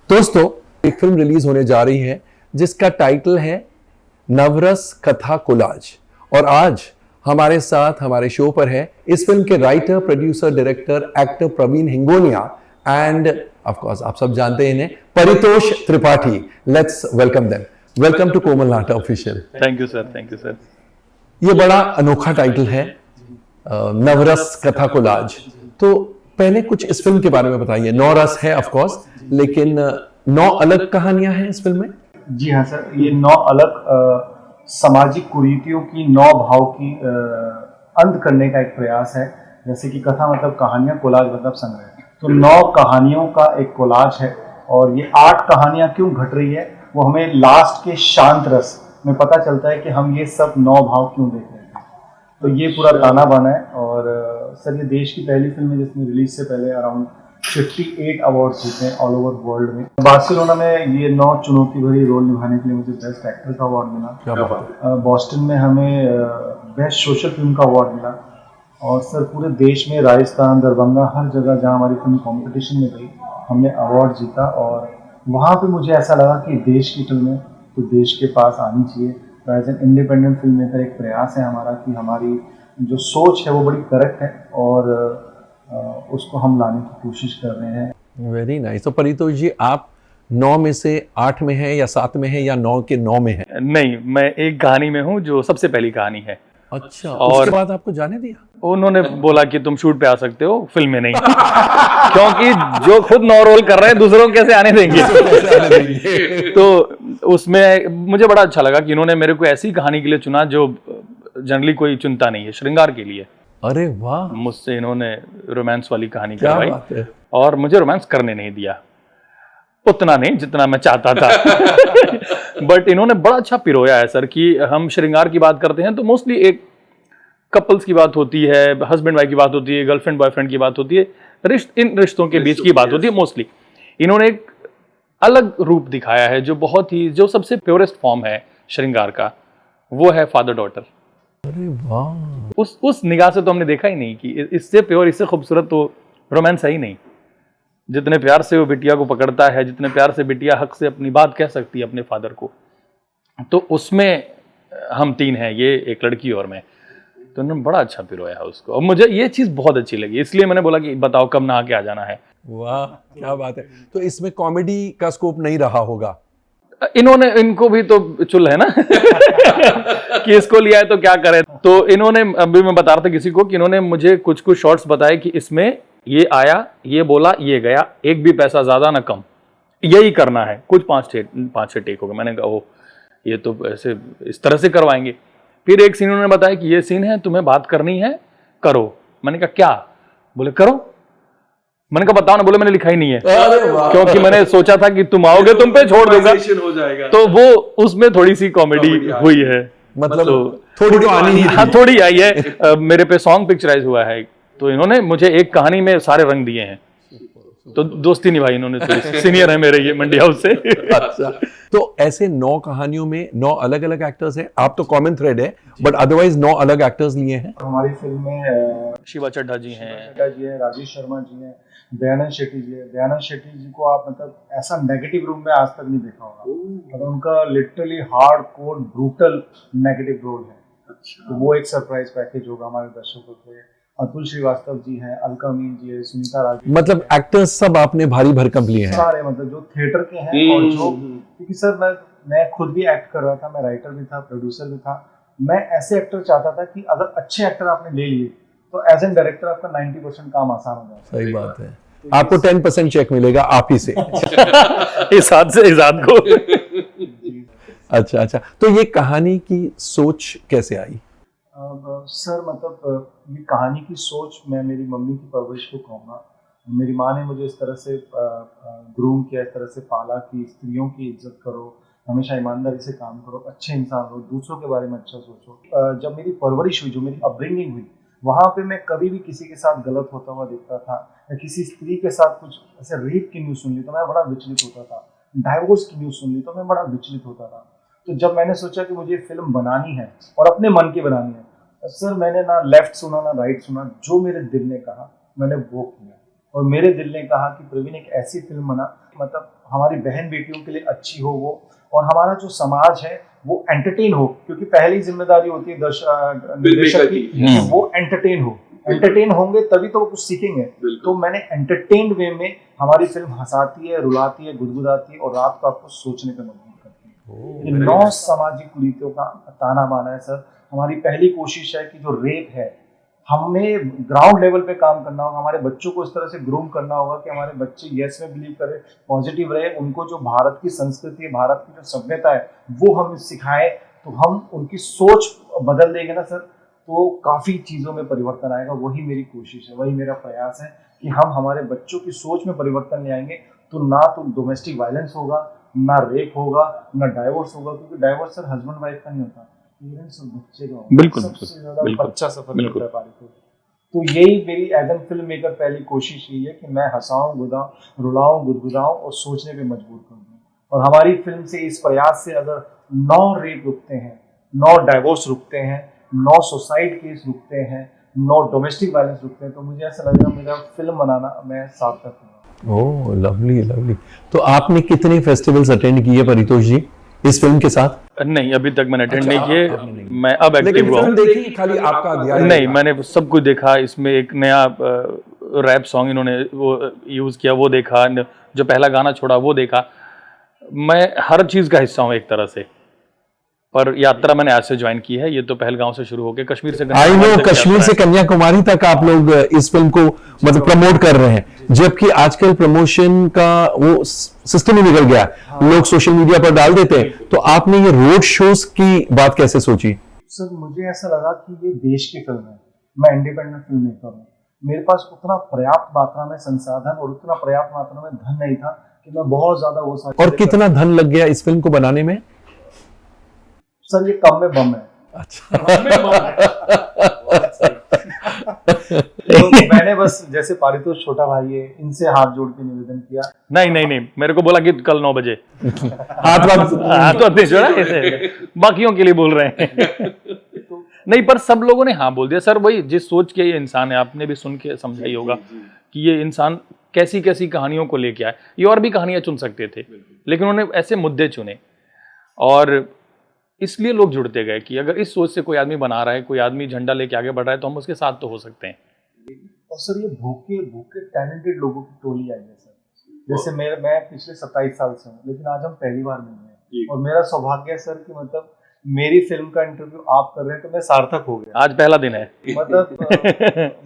दोस्तों, एक film release होने जा रही है जिसका टाइटल है नवरस कथा कोलाज। और आज हमारे साथ हमारे शो पर है इस फिल्म के writer, producer, director, actor Praveen Hingonia and of course आप सब जानते हैं इन्हें, Paritosh Tripathi. Let's welcome them. Welcome to Komal Nata official. Thank you sir, thank you sir. ये बड़ा अनोखा टाइटल है, नवरस कथा कोलाज। तो पहले कुछ इस फिल्म के बारे में बताइए। 9 रस है ऑफ कोर्स, लेकिन 9 अलग कहानियां हैं इस फिल्म में। जी हाँ सर, ये 9 अलग सामाजिक कुरीतियों की, 9 भाव की अंत करने का एक प्रयास है। जैसे कि कथा मतलब कहानियां, कोलाज मतलब संग्रह। तो 9 कहानियों का एक कोलाज है। और ये 8 कहानियां क्यों घट रही है वो हमें लास्ट के शांत रस में पता चलता है कि हम ये सब 9 भाव क्यों देख रहे हैं। तो ये पूरा ताना बाना है। और सर, ये देश की पहली फिल्म है जिसने रिलीज से पहले अराउंड 58 अवार्ड जीते हैं ऑल ओवर वर्ल्ड में। बार्सिलोना में ये 9 चुनौती भरी रोल निभाने के लिए मुझे बेस्ट एक्टर का अवार्ड मिला। बॉस्टन में हमें बेस्ट सोशल फिल्म का अवार्ड मिला। और सर, पूरे देश में, राजस्थान, दरभंगा, हर जगह जहाँ हमारी फिल्म कॉम्पिटिशन में गई हमने अवार्ड जीता। और वहाँ पे मुझे ऐसा लगा कि देश की फिल्में तो देश के पास आनी चाहिए। तो as an independent film maker एक प्रयास है हमारा कि हमारी जो सोच है वो बड़ी करेक्ट है और उसको हम लाने की कोशिश कर रहे हैं। Very nice. तो परितोष जी, आप 9 में से 8 में है या 7 में है या 9 के 9 में है? नहीं, मैं एक कहानी में हूँ जो सबसे पहली कहानी है। अच्छा, और उसके बाद आपको जाने दिया? उन्होंने बोला कि तुम शूट पे आ सकते हो, फिल्म में नहीं। क्योंकि जो खुद 9 रोल कर रहे हैं दूसरों को कैसे आने देंगे। तो उसमें मुझे बड़ा अच्छा लगा कि इन्होंने मेरे को ऐसी कहानी के लिए चुना जो जनरली कोई चुनता नहीं है, श्रृंगार के लिए। अरे वाह, मुझसे इन्होंने रोमांस वाली कहानी क्या करवाई बात है। और मुझे रोमांस करने नहीं दिया, उतना नहीं जितना मैं चाहता था। बट इन्होंने बड़ा अच्छा पिरोया है सर कि हम श्रृंगार की बात करते हैं तो मोस्टली एक कपल्स की बात होती है, हस्बैंड वाइफ की बात होती है, गर्लफ्रेंड बॉयफ्रेंड की बात होती है, इन रिश्तों के बीच की बात होती है मोस्टली। इन्होंने एक अलग रूप दिखाया है जो सबसे प्योरेस्ट फॉर्म है श्रृंगार का, वो है फादर डॉटर। अरे वाह, उस निगाह से तो हमने देखा ही नहीं कि इससे प्योर, इससे खूबसूरत तो रोमांस है ही नहीं। जितने प्यार से वो बिटिया को पकड़ता है, जितने प्यार से बिटिया हक से अपनी बात कह सकती है अपने फादर को, तो उसमें हम 3 हैं, ये एक लड़की और मैं। तो उन्होंने बड़ा अच्छा पिरोया है उसको और मुझे ये चीज़ बहुत अच्छी लगी, इसलिए मैंने बोला कि बताओ कब नहा के आ जाना है। वाह क्या बात है। तो इसमें कॉमेडी का स्कोप नहीं रहा होगा? इनको भी तो चुल है ना कि इसको लिया है तो क्या करें। तो इन्होंने, अभी मैं बता रहा था किसी को कि इन्होंने मुझे कुछ शॉर्ट्स बताए कि इसमें ये आया, ये बोला, ये गया, एक भी पैसा ज्यादा ना कम, यही करना है। कुछ 5-6 टेक हो गए। मैंने कहा ओ, ये तो ऐसे इस तरह से करवाएंगे। फिर एक सीन उन्होंने बताया कि ये सीन है, तुम्हें बात करनी है, करो। मैंने कहा क्या? बोले करो। मैंने कहा बताओ ना। बोले मैंने लिखा ही नहीं है, क्योंकि मैंने सोचा था कि तुम आओगे तुम पे छोड़ दूंगा। हो जाएगा। तो वो उसमें थोड़ी सी कॉमेडी हुई है, मतलब तो थोड़ी तो आनी ही हाँ, थोड़ी आई है। मेरे पे सॉन्ग पिक्चराइज हुआ है, तो इन्होंने मुझे एक कहानी में सारे रंग दिए हैं, तो दोस्ती निभाई इन्होंने। थोड़ी सीनियर है मेरे ये मंडी हाउस से। अच्छा, तो ऐसे 9 कहानियों में 9 अलग अलग एक्टर्स हैं। आप तो कॉमन थ्रेड है, बट अदरवाइज 9 अलग एक्टर्स लिए हैं। हमारी फिल्म में शिवा चड्ढा जी हैं, राजेश शर्मा जी हैं, दयानंद शेट्टी जी है। दयानंद शेट्टी जी को आप मतलब ऐसा नेगेटिव रोल में आज तक नहीं देखा होगा। मतलब उनका literally hard core brutal negative role है। तो वो एक सरप्राइज पैकेज होगा हमारे दर्शकों के लिए। अतुल श्रीवास्तव जी हैं, अलका मीन जी है, सुनीता राज, मतलब एक्टर्स सब आपने भारी भरकम लिए हैं सारे, मतलब जो थिएटर के हैं। और जो, क्योंकि सर मैं खुद भी एक्ट कर रहा था, मैं राइटर भी था, प्रोड्यूसर भी था। मैं ऐसे एक्टर चाहता था कि अगर अच्छे एक्टर आपने ले लिए तो एज एन डायरेक्टर आपका 90% काम आसान हो जाए। सही बात है। आपको 10% चेक मिलेगा आप ही से। इस हाथ से इस हाथ को। अच्छा, तो ये कहानी की सोच कैसे आई? सर मतलब ये कहानी की सोच मैं मेरी मम्मी की परवरिश को कहूँगा। मेरी माँ ने मुझे इस तरह से ग्रूम किया, इस तरह से पाला कि स्त्रियों की इज्जत करो, हमेशा ईमानदारी से काम करो, अच्छे इंसान हो, दूसरों के बारे में अच्छा सोचो। जब मेरी परवरिश हुई, जो मेरी अपब्रिंगिंग हुई, वहाँ पे मैं कभी भी किसी के साथ गलत होता हुआ देखता था, या किसी स्त्री के साथ कुछ ऐसे रेप की न्यूज़ सुन ली तो मैं बड़ा विचलित होता था, डाइवोर्स की न्यूज़ सुन ली तो मैं बड़ा विचलित होता था। तो जब मैंने सोचा कि मुझे फिल्म बनानी है और अपने मन की बनानी है, सर मैंने ना लेफ्ट सुना ना राइट सुना, जो मेरे दिल ने कहा मैंने वो किया। और मेरे दिल ने कहा कि प्रवीण एक ऐसी फिल्म बना मतलब हमारी बहन बेटियों के लिए अच्छी हो वो, और हमारा जो समाज है वो एंटरटेन हो, क्योंकि पहली जिम्मेदारी होती है निर्देशक की कि वो एंटरटेन होंगे तभी तो वो कुछ सीखेंगे। तो मैंने एंटरटेन्ड वे में, हमारी फिल्म हंसाती है, रुलाती है, गुदगुदाती है और रात को आपको सोचने पे मजबूर करती है। ये 9 सामाजिक कुरीतियों का ताना बाना है सर। हमारी पहली कोशिश है कि जो रेप है, हमें ग्राउंड लेवल पे काम करना होगा, हमारे बच्चों को इस तरह से ग्रूम करना होगा कि हमारे बच्चे यस में बिलीव करें, पॉजिटिव रहे, उनको जो भारत की संस्कृति है, भारत की जो सभ्यता है वो हम सिखाएं, तो हम उनकी सोच बदल देंगे ना सर, तो काफ़ी चीज़ों में परिवर्तन आएगा। वही मेरी कोशिश है, वही मेरा प्रयास है कि हम हमारे बच्चों की सोच में परिवर्तन ले आएंगे, तो ना तो डोमेस्टिक वायलेंस होगा, ना रेप होगा, ना डाइवोर्स होगा, क्योंकि डाइवोर्स सर हस्बैंड वाइफ का नहीं होता, पेरेंट्स और बच्चे का होता है। बिल्कुल, सबसे ज्यादा बच्चा सफर करता है पारित। तो यही मेरी एज एन फिल्म मेकर पहली कोशिश यही है कि मैं हंसाऊं, रुलाऊं, गुदगुदाऊं और सोचने पे मजबूर कर दूं। और हमारी फिल्म से, इस प्रयास से अगर 9 रेप रुकते हैं, 9 डाइवोर्स रुकते हैं, 9 सुसाइड केस रुकते हैं, 9 डोमेस्टिक वायलेंस रुकते हैं, तो मुझे ऐसा लगेगा मेरा फिल्म बनाना मैं सार्थक हूँ। ओह लवली लवली। तो आपने कितने फेस्टिवल्स अटेंड किए परितोष जी इस फिल्म के साथ? नहीं, अभी तक मैंने अटेंड नहीं किए। मैं अब लेकिन एक्टिव हुआ फिल्म हूँ। देखी खाली आपका अध्याय? नहीं, मैंने सब कुछ देखा। इसमें एक नया रैप सॉन्ग इन्होंने वो यूज़ किया, वो देखा। जो पहला गाना छोड़ा वो देखा। मैं हर चीज़ का हिस्सा हूँ एक तरह से। पर यात्रा मैंने आज से ज्वाइन की है। ये तो पहलगांव से शुरू होकर कश्मीर से आई नो, कश्मीर से कन्याकुमारी तक आप लोग इस फिल्म को मतलब प्रमोट कर रहे हैं, जबकि आजकल प्रमोशन का वो सिस्टम ही निकल गया। लोग सोशल मीडिया पर डाल देते हैं, तो आपने ये रोड शोज की बात कैसे सोची? सर मुझे ऐसा लगा कि ये देश की फिल्म है, मैं इंडिपेंडेंट फिल्म मेकर हूँ, मेरे पास उतना पर्याप्त मात्रा में संसाधन और उतना पर्याप्त मात्रा में धन नहीं था कि मैं बहुत ज्यादा वो सारी। और कितना धन लग गया इस फिल्म को बनाने में? सर ये कम में बम है। अच्छा। तो मैंने बस, जैसे पारितोष छोटा भाई है, इनसे हाथ जोड़ के निवेदन किया। नहीं, मेरे को बोला कि कल 9 बजे। हाथ तो नहीं जोड़ा, बाकियों के लिए बोल रहे हैं। नहीं, पर सब लोगों ने हाँ बोल दिया सर। वही जिस सोच के ये इंसान है, आपने भी सुन के समझा ही होगा कि ये इंसान कैसी कैसी कहानियों को लेके आए। ये और भी कहानियां चुन सकते थे, लेकिन उन्होंने ऐसे मुद्दे चुने, और इसलिए लोग जुड़ते गए कि अगर इस सोच से कोई आदमी बना रहा है, कोई आदमी झंडा लेके आगे बढ़ रहा है, तो हम उसके साथ तो हो सकते हैं। और सर ये भूखे टैलेंटेड लोगों की टोली आई है सर। जैसे मैं पिछले 27 साल से हूँ, लेकिन आज हम पहली बार मिले हैं, और मेरा सौभाग्य है सर कि मतलब मेरी फिल्म का इंटरव्यू आप कर रहे हैं, तो मैं सार्थक हो गया। आज पहला दिन है। मतलब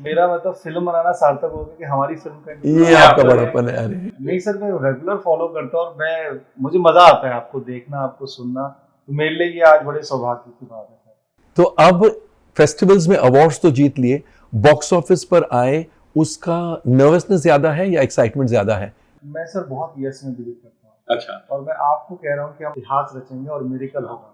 मेरा मतलब फिल्म बनाना सार्थक हो गया कि हमारी फिल्म का ये आपका बड़ापन है। अरे नहीं सर, मैं रेगुलर फॉलो करता हूँ, और मुझे मजा आता है आपको देखना, आपको सुनना, तो मेरे लिए ये आज बड़े सौभाग्य की बात है सर। तो अब फेस्टिवल्स में अवार्ड्स तो जीत लिए, बॉक्स ऑफिस पर आए, उसका नर्वसनेस ज्यादा है या एक्साइटमेंट ज्यादा है? मैं सर बहुत यस में बिलीव करता हूँ। अच्छा। और मैं आपको कह रहा हूँ कि हम इतिहास रचेंगे और मिरेकल होगा।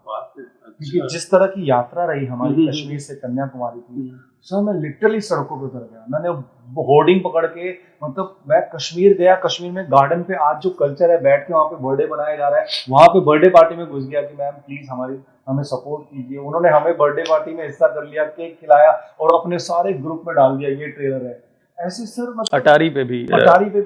क्योंकि जिस तरह की यात्रा रही हमारी कश्मीर से कन्याकुमारी की, सर मैं लिटरली सड़कों पे उतर गया। मैंने होर्डिंग पकड़ के, मतलब मैं कश्मीर गया, कश्मीर में गार्डन पे आज जो कल्चर है, बैठ के वहाँ पे बर्थडे मनाया जा रहा है, वहाँ पे बर्थडे पार्टी में घुस गया कि मैम प्लीज हमें सपोर्ट कीजिए। उन्होंने हमें बर्थडे पार्टी में हिस्सा कर लिया, केक खिलाया और अपने सारे ग्रुप में डाल दिया, ये ट्रेलर है। ऐसे सर मतलब अटारी पे भी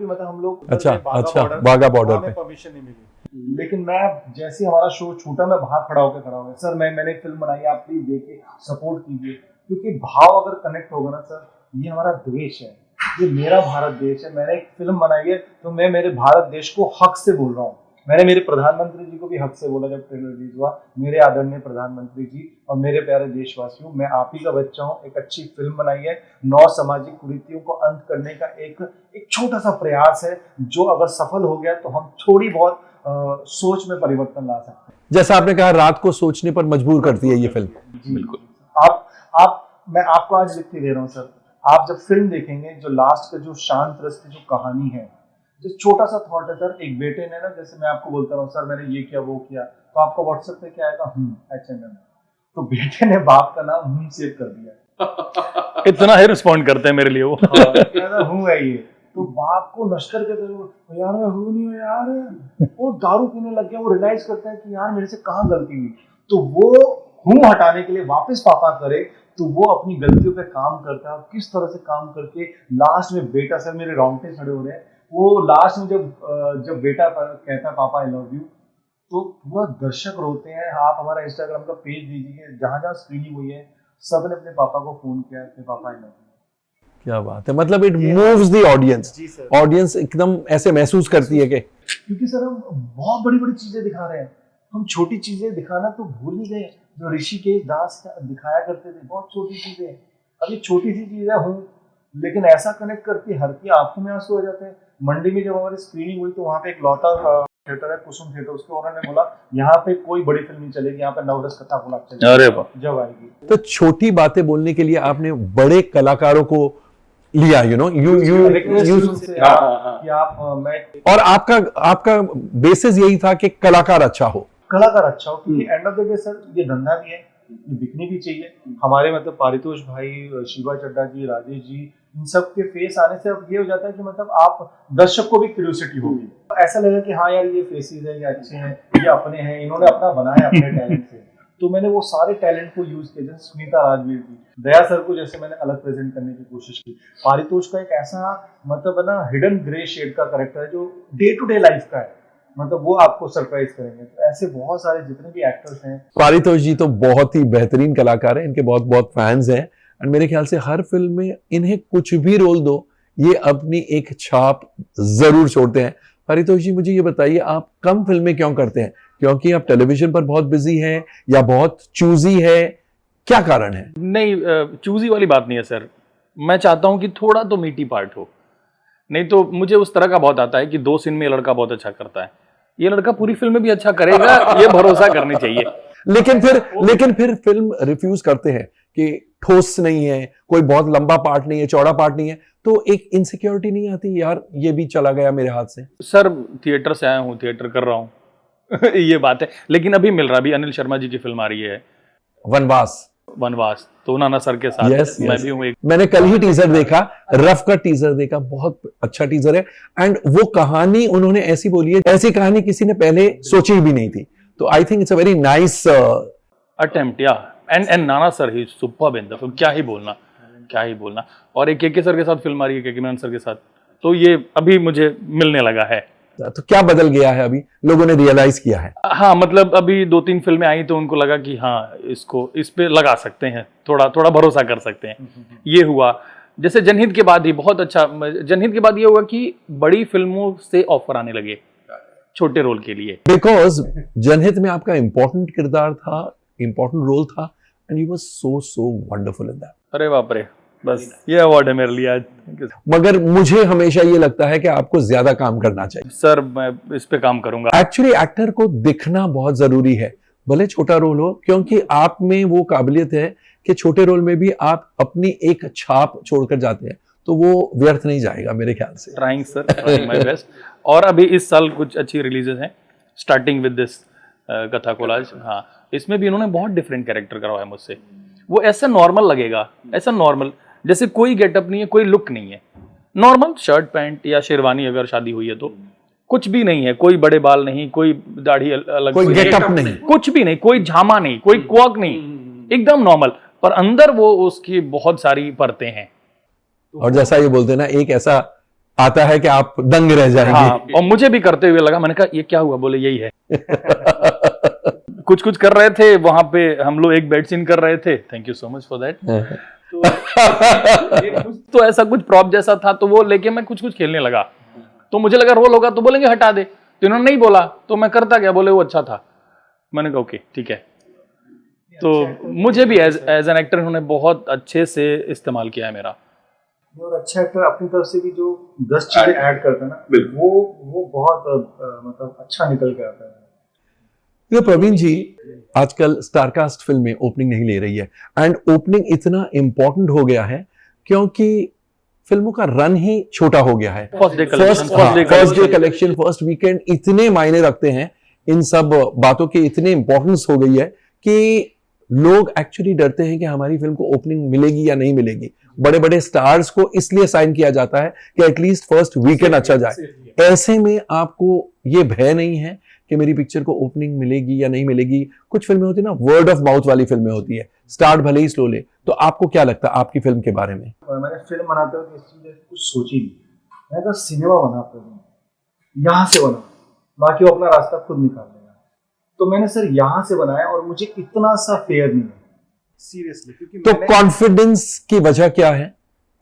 मतलब हम लोग अच्छा बागा बॉर्डर पे परमिशन नहीं मिली, लेकिन मैं जैसे हमारा शो छूटा, मैं बाहर खड़ा होकर सर मैंने फिल्म बनाई है, आप प्लीज देखिए, सपोर्ट कीजिए। क्योंकि भाव अगर कनेक्ट होगा ना सर, ये हमारा देश है, ये मेरा भारत देश है, मैंने एक फिल्म बनाई है, तो मैं मेरे भारत देश को हक से बोल रहा हूँ। मैंने मेरे प्रधानमंत्री जी को भी हक से बोला जब ट्रेलर रिलीज हुआ, मेरे आदरणीय प्रधानमंत्री जी और मेरे प्यारे देशवासियों, मैं आप ही का बच्चा हूँ, एक अच्छी फिल्म बनाई है, 9 सामाजिक कुरीतियों को अंत करने का एक छोटा सा प्रयास है, जो अगर सफल हो गया तो हम थोड़ी बहुत सोच में परिवर्तन ला सकते हैं। जैसा आपने कहा, रात को सोचने पर मजबूर करती है ये फिल्म। बिल्कुल। मैं आपको आज लिख के दे रहा हूँ सर, आप जब फिल्म देखेंगे, जो लास्ट का जो शांत रस की जो कहानी है, जो छोटा सा थॉट है सर, एक बेटे ने ना, जैसे मैं आपको बोलता हूँ सर मैंने ये किया वो किया, तो आपका व्हाट्सएप पे क्या आएगा, HMM, तो बेटे ने बाप का नाम सेव कर दिया। इतना ही रिस्पॉन्ड करते हैं मेरे लिए वो। है ये, तो बाप को नश्कर के यार मैं हूँ नहीं यार, वो दारू पीने लग गया, वो रियलाइज करता है कि यार मेरे से कहाँ गलती हुई, तो वो हूँ हटाने के लिए वापस पापा करे, तो वो अपनी गलतियों पे काम करता है, और किस तरह से काम करके लास्ट में बेटा, सर मेरे रोंगटे खड़े हो रहे हैं, वो लास्ट में जब बेटा कहता है पापा आई लव यू, तो पूरा दर्शक रोते हैं। आप हमारा इंस्टाग्राम का पेज दीजिए, जहाँ जहाँ स्क्रीनिंग हुई है सब ने अपने पापा को फोन किया कि पापा आई लव यू। क्या बात है, मतलब इट मूव्स द ऑडियंस। जी सर। ऑडियंस एकदम ऐसे महसूस करती है कि क्योंकि सर हम बहुत बड़ी बड़ी चीजें दिखा रहे हैं, हम छोटी चीजें दिखाना तो भूल ही गए। जो ऋषिकेश दास दिखाया करते थे बहुत छोटी चीजें, अब ये छोटी सी चीजें हूँ लेकिन ऐसा कनेक्ट करती हर की आंखों में आंसू आ जाते हैं। मंडी में जब हमारी स्क्रीनिंग हुई तो वहाँ पे एक लौता थिएटर है कुसुम थिएटर, उसके ओनर ने बोला यहाँ पे कोई बड़ी फिल्म नहीं चलेगी, यहाँ पे नवरस कथा कोलाज चलेगी। अरे वाह। जब आएगी तो छोटी बातें बोलने के लिए आपने बड़े कलाकारों को लिया, रिक्वेस्ट से कि आप मैं और आपका बेसिस यही था कि कलाकार अच्छा हो। कलाकार अच्छा हो, क्योंकि end of the day sir ये धंधा भी है, ये बिकनी भी चाहिए। हमारे मतलब पारितोष भाई, शिवा चड्डा जी, राजेश जी, इन सब के फेस आने से अब ये हो जाता है कि मतलब आप दर्शक को भी क्यूरियोसिटी होगी, ऐसा लगेगा कि हाँ यार ये फेसेस है, ये अच्छे हैं, ये अपने हैं, इन्होंने अपना बनाया अपने टैलेंट से। तो मैंने वो सारे टैलेंट को यूज किया, जैसे सुनीता राजवीर जी, दया सर को जैसे मैंने अलग प्रेजेंट करने की कोशिश की। पारितोष का एक ऐसा मतलब है ना हिडन ग्रे शेड का कैरेक्टर है जो डे टू डे लाइफ का है, मतलब वो आपको सरप्राइज करेंगे। तो ऐसे बहुत सारे जितने भी एक्टर्स हैं। पारितोष जी तो बहुत ही बेहतरीन कलाकार हैं, इनके बहुत बहुत फैंस हैं और मेरे ख्याल से हर फिल्म में इन्हें कुछ भी रोल दो ये अपनी एक छाप जरूर छोड़ते हैं। पारितोष जी मुझे ये बताइए, आप कम फिल्में क्यों करते हैं? क्योंकि आप टेलीविजन पर बहुत बिजी हैं या बहुत चूजी है, क्या कारण है? नहीं, चूजी वाली बात नहीं है सर। मैं चाहता हूं कि थोड़ा तो मीठी पार्ट हो, नहीं तो मुझे उस तरह का बहुत आता है कि 2 सीन में ये लड़का बहुत अच्छा करता है, ये लड़का पूरी फिल्म में भी अच्छा करेगा, ये भरोसा करनी चाहिए। लेकिन फिर फिल्म रिफ्यूज करते हैं कि ठोस नहीं है, कोई बहुत लंबा पार्ट नहीं है, चौड़ा पार्ट नहीं है, तो एक इनसिक्योरिटी नहीं आती यार ये भी चला गया मेरे हाथ से? सर थिएटर से आया हूँ, थिएटर कर रहा हूँ ये बात है। लेकिन अभी मिल रहा, अभी अनिल शर्मा जी की फिल्म आ रही है वनवास, तो नाना सर के साथ मैं भी हूँ। मैंने कल ही टीजर देखा, रफ का टीजर देखा, बहुत अच्छा टीजर है। एंड वो कहानी उन्होंने ऐसी बोली है, ऐसी कहानी किसी ने पहले सोची भी नहीं थी, तो I think it's a very nice attempt. या and Nana sir he superb in the film, क्या ही बोलना। और एक के सर के साथ फिल्म आ रही है, के मेनन सर के साथ, तो ये अभी मुझे मिलने लगा है। तो क्या बदल गया है अभी, लोगों ने रियलाइज किया है? हाँ, मतलब अभी 2-3 फिल्में आई तो उनको लगा कि हाँ इस पे लगा सकते हैं, थोड़ा भरोसा कर सकते हैं। ये हुआ। जैसे जनहित के बाद ही बहुत अच्छा, जनहित के बाद ये हुआ कि बड़ी फिल्मों से ऑफर आने लगे छोटे रोल के लिए। बिकॉज जनहित में आपका इंपॉर्टेंट किरदार था, इंपॉर्टेंट रोल था, and you was so wonderful in that. अरे बाप रे, बस ये अवार्ड है मेरे लिए आज। मगर मुझे हमेशा ये लगता है कि आपको ज्यादा काम करना चाहिए। सर मैं इस पे काम करूंगा। एक्चुअली एक्टर को दिखना बहुत जरूरी है, भले छोटा रोल हो, क्योंकि आप में वो काबिलियत है कि छोटे रोल में भी आप अपनी एक छाप छोड़कर जाते हैं, तो वो व्यर्थ नहीं जाएगा मेरे ख्याल से। Trying sir, trying my best. और अभी इस साल कुछ अच्छी रिलीजेस हैं, स्टार्टिंग विद दिस कथा कोलाज। हाँ, इसमें भी इन्होंने बहुत डिफरेंट कैरेक्टर करवाया मुझसे। वो ऐसा नॉर्मल लगेगा, ऐसा नॉर्मल जैसे कोई गेटअप नहीं है, कोई लुक नहीं है, नॉर्मल शर्ट पैंट या शेरवानी, अगर शादी हुई है तो कुछ भी नहीं है, कोई बड़े बाल नहीं, कोई दाढ़ी अलग, कोई गेटअप नहीं, कुछ भी नहीं, कोई झामा नहीं, कोई क्वर्क नहीं, एकदम नॉर्मल, पर अंदर वो उसकी बहुत सारी परतें हैं। और जैसा ये बोलते हैं ना, एक ऐसा आता है कि आप दंग रह जाएंगे। हाँ, और मुझे भी करते हुए लगा, मैंने कहा ये क्या हुआ, बोले यही है। कुछ कर रहे थे वहां पे, हम लोग एक बेड सीन कर रहे थे, thank you so much for that. तो ऐसा कुछ प्रॉप जैसा था, तो वो लेके मैं कुछ खेलने लगा, तो मुझे लगा रोल होगा तो बोलेंगे हटा दे, तो इन्होंने नहीं बोला, तो मैं करता गया, बोले वो अच्छा था, मैंने कहा ओके ठीक है। तो मुझे भी एज एन एक्टर उन्होंने बहुत अच्छे से इस्तेमाल किया है मेरा। और अच्छा एक्टर अपनी तरफ से भी जो 10 चीजें ऐड करता है ना, वो बहुत मतलब अच्छा निकल के आता है। तो प्रवीण जी, आजकल स्टारकास्ट फिल्में ओपनिंग नहीं ले रही है, एंड ओपनिंग इतना इंपॉर्टेंट हो गया है क्योंकि फिल्मों का रन ही छोटा हो गया है। First day collection, first weekend इतने मायने रखते हैं, इन सब बातों की इतने इंपॉर्टेंस हो गई है कि लोग एक्चुअली डरते हैं कि हमारी फिल्म को ओपनिंग मिलेगी या नहीं मिलेगी। बड़े बड़े स्टार्स को इसलिए साइन किया जाता है कि एटलीस्ट फर्स्ट वीकेंड अच्छा जाए। ऐसे में आपको ये भय नहीं है कि मेरी पिक्चर को ओपनिंग मिलेगी या नहीं मिलेगी? कुछ फिल्में होती है ना, वर्ड ऑफ माउथ वाली फिल्में होती है, स्टार्ट भले ही स्लो ले, तो आपको क्या लगता है आपकी फिल्म के बारे में? मैंने फिल्म बनाते हुए इस चीज कुछ सोची नहीं, मैं कहा सिनेमा बना प्रवीण, यहाँ से बना, बाकी वो अपना रास्ता खुद निकाल लेगा। तो मैंने सर यहाँ से बनाया और मुझे इतना सा फेयर नहीं है सीरियसली, क्योंकि तो कॉन्फिडेंस की वजह क्या है?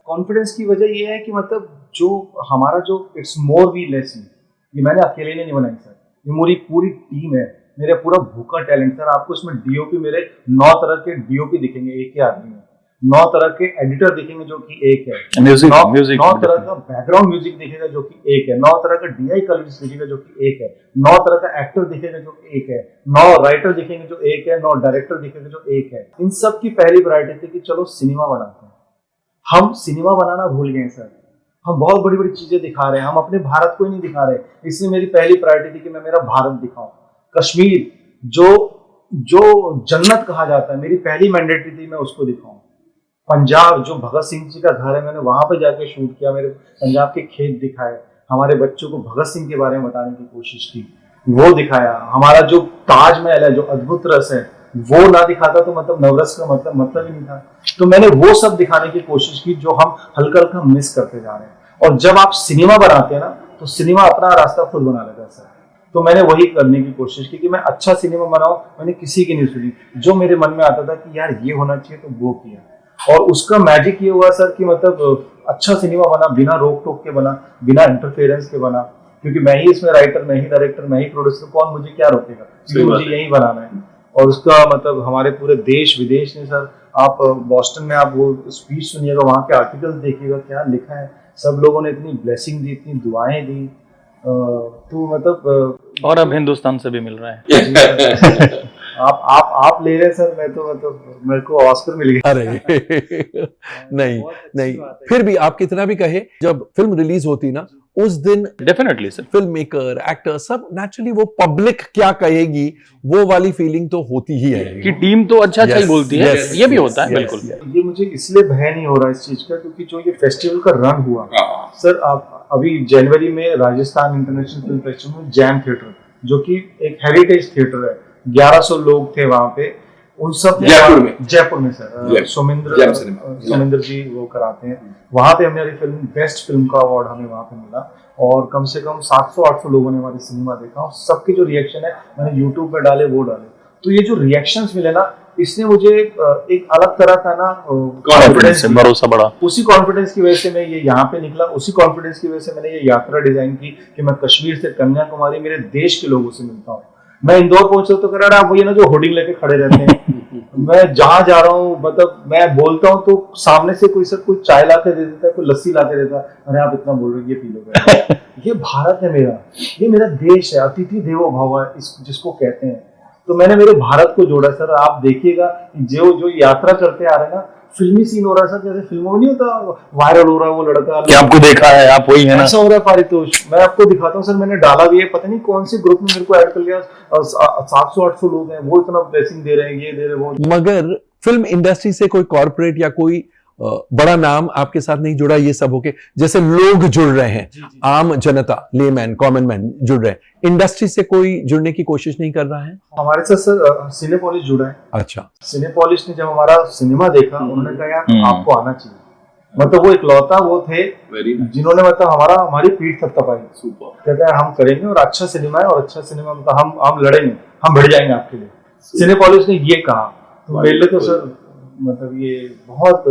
कॉन्फिडेंस की वजह ये है कि मतलब जो हमारा जो इट्स मोर वी लेस, ये मैंने अकेले नहीं बनाई सर, ये मेरी पूरी टीम है, मेरा पूरा भूखा टैलेंट सर। आपको इसमें डीओपी, मेरे 9 तरह के डीओपी दिखेंगे एक ही आदमी में, 9 तरह के एडिटर दिखेंगे जो कि एक है, म्यूजिक 9 तरह का बैकग्राउंड म्यूजिक दिखेगा जो कि एक है, 9 तरह का डीआई कलर्स दिखेगा जो कि एक है, 9 तरह का एक्टर दिखेगा जो कि एक है, 9 राइटर दिखेंगे जो एक है, 9 डायरेक्टर दिखेगा जो एक है। इन सब की पहली प्रायोरिटी थी कि चलो सिनेमा बनाते हैं। हम सिनेमा बनाना भूल गए सर, हम बहुत बड़ी बड़ी चीजें दिखा रहे हैं, हम अपने भारत को ही नहीं दिखा रहे। इसलिए मेरी पहली प्रायोरिटी थी कि मैं मेरा भारत दिखाऊं। कश्मीर जो जन्नत कहा जाता है, मेरी पहली मैंडेटरी थी मैं उसको दिखाऊं। पंजाब जो भगत सिंह जी का घर है, मैंने वहां पे जाके शूट किया, मेरे पंजाब के खेत दिखाए, हमारे बच्चों को भगत सिंह के बारे में बताने की कोशिश की, वो दिखाया। हमारा जो ताजमहल है, जो अद्भुत रस है, वो ना दिखाता तो मतलब नवरस का मतलब ही नहीं था। तो मैंने वो सब दिखाने की कोशिश की जो हम हल्का हल्का मिस करते जा रहे हैं। और जब आप सिनेमा बनाते हैं ना, तो सिनेमा अपना रास्ता खुद बना लेता है सर। तो मैंने वही करने की कोशिश की कि मैं अच्छा सिनेमा बनाऊं। मैंने किसी की नहीं सुनी, जो मेरे मन में आता था कि यार ये होना चाहिए, तो वो किया। और उसका मैजिक ये हुआ सर कि मतलब अच्छा सिनेमा बना, बिना रोक टोक के बना, बिना इंटरफेरेंस के बना, क्योंकि मैं ही इसमें राइटर, मैं ही डायरेक्टर, मैं ही प्रोड्यूसर, कौन मुझे क्या रोकेगा, क्योंकि मुझे यही बनाना है। और उसका मतलब हमारे पूरे देश विदेश में सर, आप बॉस्टन में आप वो स्पीच सुनिएगा, वहाँ के आर्टिकल्स देखिएगा, क्या लिखा है, सब लोगों ने इतनी ब्लेसिंग दी, इतनी दुआएं दी। तो मतलब और अब हिंदुस्तान से भी मिल रहा है। आप ले रहे हैं सर, मैं तो मतलब मेरे को ऑस्कर मिल गया। अरे नहीं, फिर भी आप कितना भी कहे, जब फिल्म रिलीज होती ना उस दिन definitely sir, film maker, actor, सब नेचुरली वो पब्लिक क्या कहेगी वो वाली फीलिंग तो होती ही है कि टीम तो अच्छा ही बोलती है, ये भी होता है। बिल्कुल, ये मुझे इसलिए भय नहीं हो रहा इस चीज का, क्योंकि जो ये फेस्टिवल का रन हुआ सर, आप अभी जनवरी में राजस्थान इंटरनेशनल फिल्म फेस्टिवल में जैम थिएटर, जो कि एक हेरिटेज थिएटर है, 1100 लोग थे वहां पे, उन सब जयपुर में सर सुमिंद्र जी वो कराते हैं, वहां पे हमारी फिल्म बेस्ट फिल्म का अवार्ड हमें वहां पे मिला। और कम से कम 700-800 लोगों ने हमारी सिनेमा देखा, और सबके जो रिएक्शन है मैंने यूट्यूब पे डाले, वो डाले। तो ये जो रिएक्शंस मिले ना, इसने मुझे एक अलग तरह का ना कॉन्फिडेंस, भरोसा बढ़ा। उसी कॉन्फिडेंस की वजह से मैं ये यहाँ पे निकला, उसी कॉन्फिडेंस की वजह से मैंने ये यात्रा डिजाइन की कि मैं कश्मीर से कन्याकुमारी मेरे देश के लोगों से मिलता हूँ। मैं इंदौर पहुंचा तो कह रहा आप वही ना जो होर्डिंग लेके खड़े रहते हैं। मैं जहां जा रहा हूँ, मतलब मैं बोलता हूँ तो सामने से कोई चाय ला के दे देता है, कोई लस्सी ला के देता है, अरे आप इतना बोल रहे हो, ये पी लो। ये भारत है मेरा, ये मेरा देश है, अतिथि देवो भव जिसको कहते हैं। तो मैंने मेरे भारत को जोड़ा सर। आप देखिएगा जो यात्रा करते आ रहे हैं ना, फिल्मी सीन हो रहा है सर, जैसे फिल्मों में नहीं होता वायरल हो रहा है वो लड़का, क्या आपको देखा है, आप वही है ना, ऐसा हो रहा है पारितोष। मैं आपको दिखाता हूँ सर, मैंने डाला भी है, पता नहीं कौन से ग्रुप में मेरे को ऐड कर लिया, 700-800 लोग हैं, वो इतना ब्लेसिंग दे रहे हैं, ये दे रहे हैं, वो। मगर फिल्म इंडस्ट्री से कोई कॉर्पोरेट या कोई बड़ा नाम आपके साथ नहीं जुड़ा, ये सब होके जैसे लोग जुड़ रहे हैं, आम जनता, लेमैन, कॉमन मैन जुड़ रहे हैं, इंडस्ट्री से कोई जुड़ने की कोशिश नहीं कर रहा है? हमारे साथ सर सिनेपोलिस जुड़ा है। अच्छा, सिनेपोलिस ने जब हमारा सिनेमा देखा, उन्होंने कहा यार आपको आना चाहिए। मतलब वो इकलौता वो थे जिन्होंने मतलब हमारी पीठ थपथपाई, कहते हैं हम करेंगे और अच्छा सिनेमा है, और अच्छा सिनेमा मतलब हम लड़ेंगे, हम भिड़ जाएंगे आपके लिए। सिनेपोलिस ने ये कहा, तो मेरे लिए तो सर मतलब ये बहुत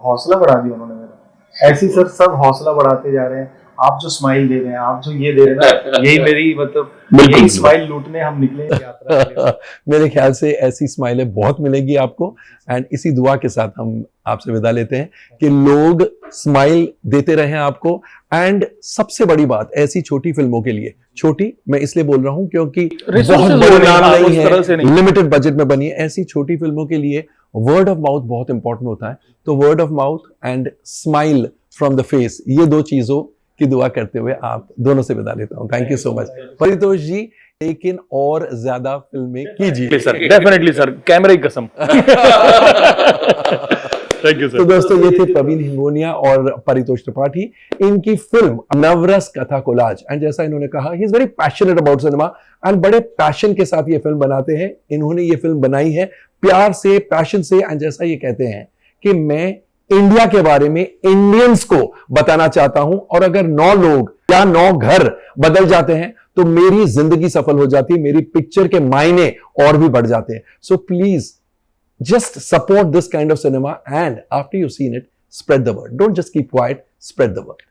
हौसला बढ़ा दिया उन्होंने मेरा। ऐसी सर सब हौसला बढ़ाते जा रहे हैं। आप जो स्माइल दे रहे हैं, आप जो ये दे रहे हैं ना, यही मेरी मतलब यही स्माइल लूटने हम निकले यात्रा के लिए। मेरे ख्याल से ऐसी स्माइलें बहुत मिलेगी आपको। एंड इसी दुआ के साथ हम आपसे विदा लेते हैं कि लोग स्माइल देते रहें आपको। एंड सबसे बड़ी बात, ऐसी छोटी फिल्मों के लिए, छोटी मैं इसलिए बोल रहा हूं क्योंकि बहुत बड़ा नाम नहीं है, लिमिटेड बजट में बनी है, ऐसी छोटी फिल्मों के लिए वर्ड ऑफ माउथ बहुत इंपॉर्टेंट होता है। तो word of mouth and smile from the face, ये दो चीजों की दुआ करते हुए आप दोनों से विदा लेता हूं। Thank you so much Paritosh ji, लेकिन और ज्यादा फिल्में कीजिए सर, डेफिनेटली सर, कैमरे की कसम। Thank you sir. तो दोस्तों, ये थे प्रवीण हिंगोनिया और परितोष त्रिपाठी। इनकी फिल्म नवरस कथा कोलाज, एंड जैसा इन्होंने कहा, he is very passionate about cinema and बड़े पैशन के साथ ये फिल्म बनाते हैं। इन्होंने ये फिल्म बनाई है प्यार से, पैशन से, एंड जैसा ये कहते हैं कि मैं इंडिया के बारे में, इंडियंस को बताना चाहता हूं। और अगर 9 लोग या 9 घर बदल जाते हैं तो मेरी जिंदगी सफल हो जाती है, मेरी पिक्चर के मायने और भी बढ़ जाते हैं। So please just support this kind of cinema, and after you've seen it, spread the word. Don't just keep quiet, spread the word.